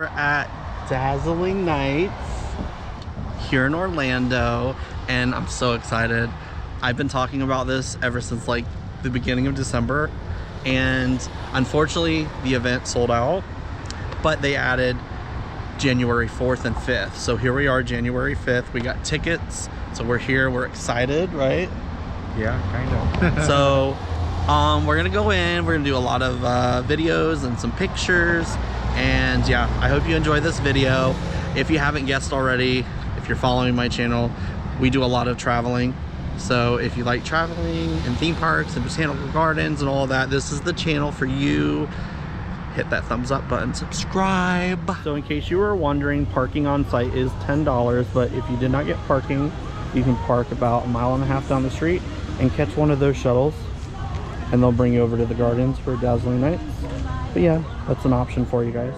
We're at Dazzling Nights here in Orlando, and I'm so excited. I've been talking about this ever since like the beginning of December, and unfortunately the event sold out, but they added January 4th and 5th. So here we are, January 5th. We got tickets, so we're here. We're excited, right? Yeah, kind of. So we're gonna go in, we're gonna do a lot of videos and some pictures, and yeah, I hope you enjoy this video. If you haven't guessed already, if you're following my channel, we do a lot of traveling. So if you like traveling and theme parks and botanical gardens and all of that, this is the channel for you. Hit that thumbs up button, subscribe. So in case you were wondering, parking on site is $10, but if you did not get parking, you can park about 1.5 miles down the street and catch one of those shuttles, and they'll bring you over to the gardens for Dazzling Nights. But yeah, that's an option for you guys.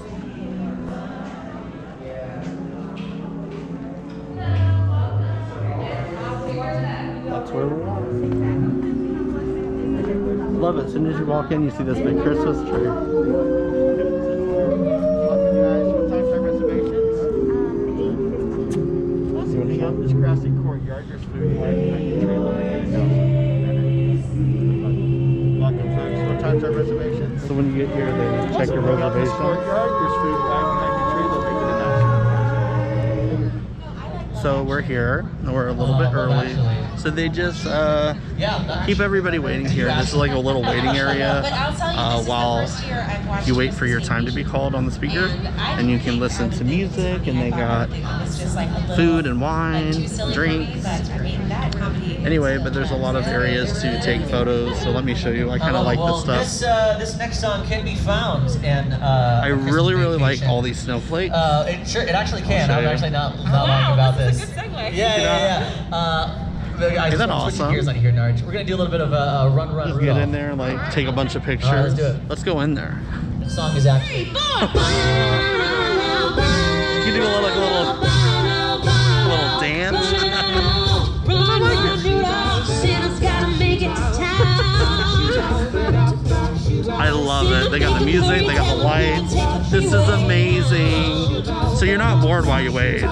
That's where we are. Love it. As soon as you walk in, you see this big Christmas tree. This grassy courtyard, there's food. What time's our reservation? So when you get here, they check your reservation. Courtyard, there's food behind the tree. They'll make it announcement. So we're here, and we're a little bit early. So they just keep everybody waiting here. This is like a little waiting area while you wait for your time to be called on the speaker, and you can listen to music, and they got food and wine, drinks. Anyway, but there's a lot of areas to take photos, so let me show you. I kind of like this stuff. This next song can be found, and I really like all these snowflakes. It actually can. I'm actually not lying about this. That's a good segue. Yeah. Isn't that awesome? Gears on here, Narge. We're gonna do a little bit of a run. Just get in there and like take a bunch of pictures. All right, let's do it. Let's go in there. The song is actually. You do a little dance. I love it. They got the music, they got the lights. This is amazing. So you're not bored while you wait.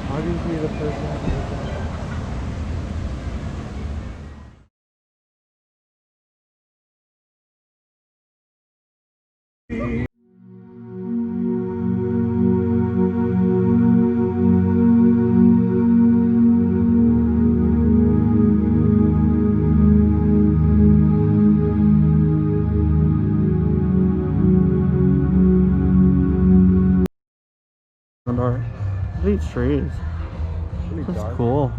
Obviously the person. These trees. That's cool.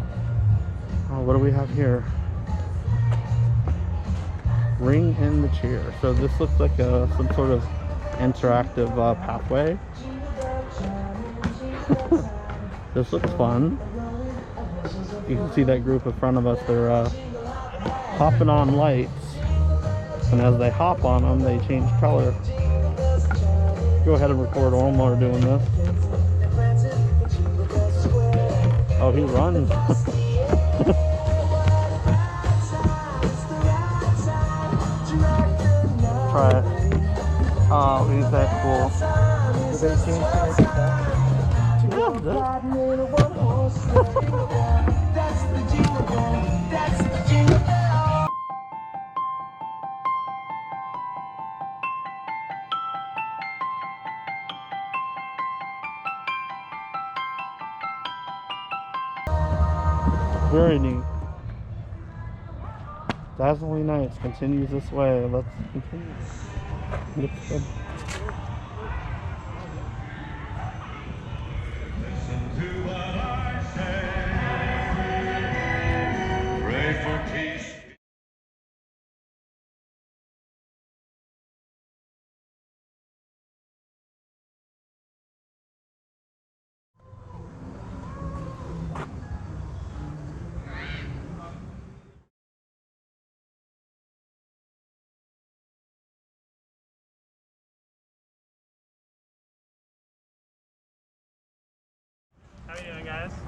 Oh, what do we have here? Ring in the chair. So this looks like some sort of interactive pathway. This looks fun. You can see that group in front of us. They're hopping on lights, and as they hop on them, they change color. Go ahead and record them while we're doing this. Oh, he runs. Try it. Oh, he's that cool. Very neat. Dazzling Nights continues this way. Let's continue. Looks good.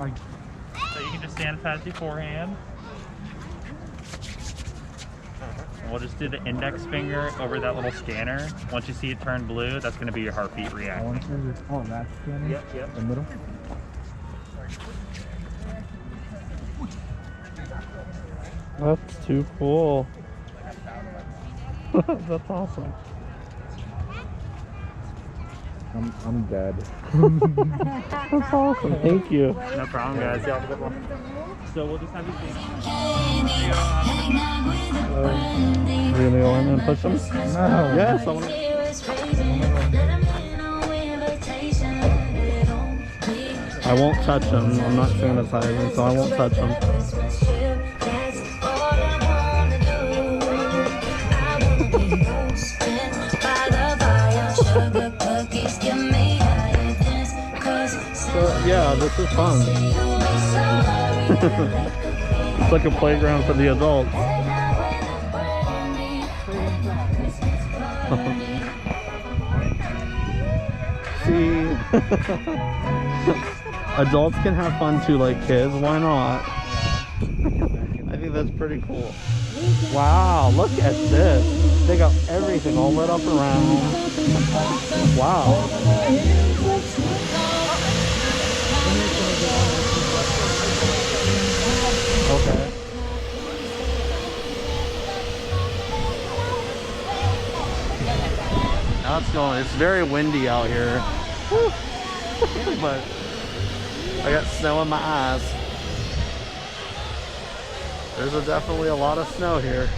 So you can just stand pat beforehand. And we'll just do the index finger over that little scanner. Once you see it turn blue, that's going to be your heartbeat reacting. Oh, that scanner? Yep. The middle? That's too cool. That's awesome. I'm dead. That's awesome. Thank you. No problem, guys. You have a good one. So we'll just have you see. You're gonna go in and push them? No. Yes, I want to. I won't touch them. I'm not sanitizing, so I won't touch them. So, yeah, this is fun. It's like a playground for the adults. See, adults can have fun too, like kids. Why not? I think that's pretty cool. Wow, look at this. They got everything all lit up around. Wow. Okay. Now it's going. It's very windy out here. But I got snow in my eyes. There's definitely a lot of snow here.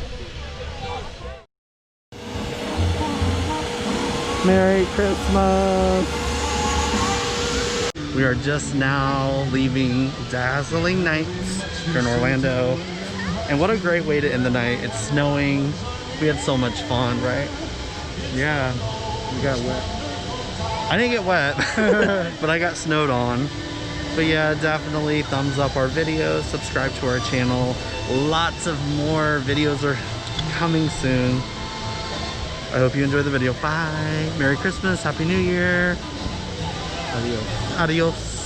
Merry Christmas! We are just now leaving Dazzling Nights here in Orlando. And what a great way to end the night. It's snowing. We had so much fun, right? Yeah, we got wet. I didn't get wet, but I got snowed on. But yeah, definitely thumbs up our videos, subscribe to our channel. Lots of more videos are coming soon. I hope you enjoyed the video. Bye. Merry Christmas. Happy New Year. Adios. Adios.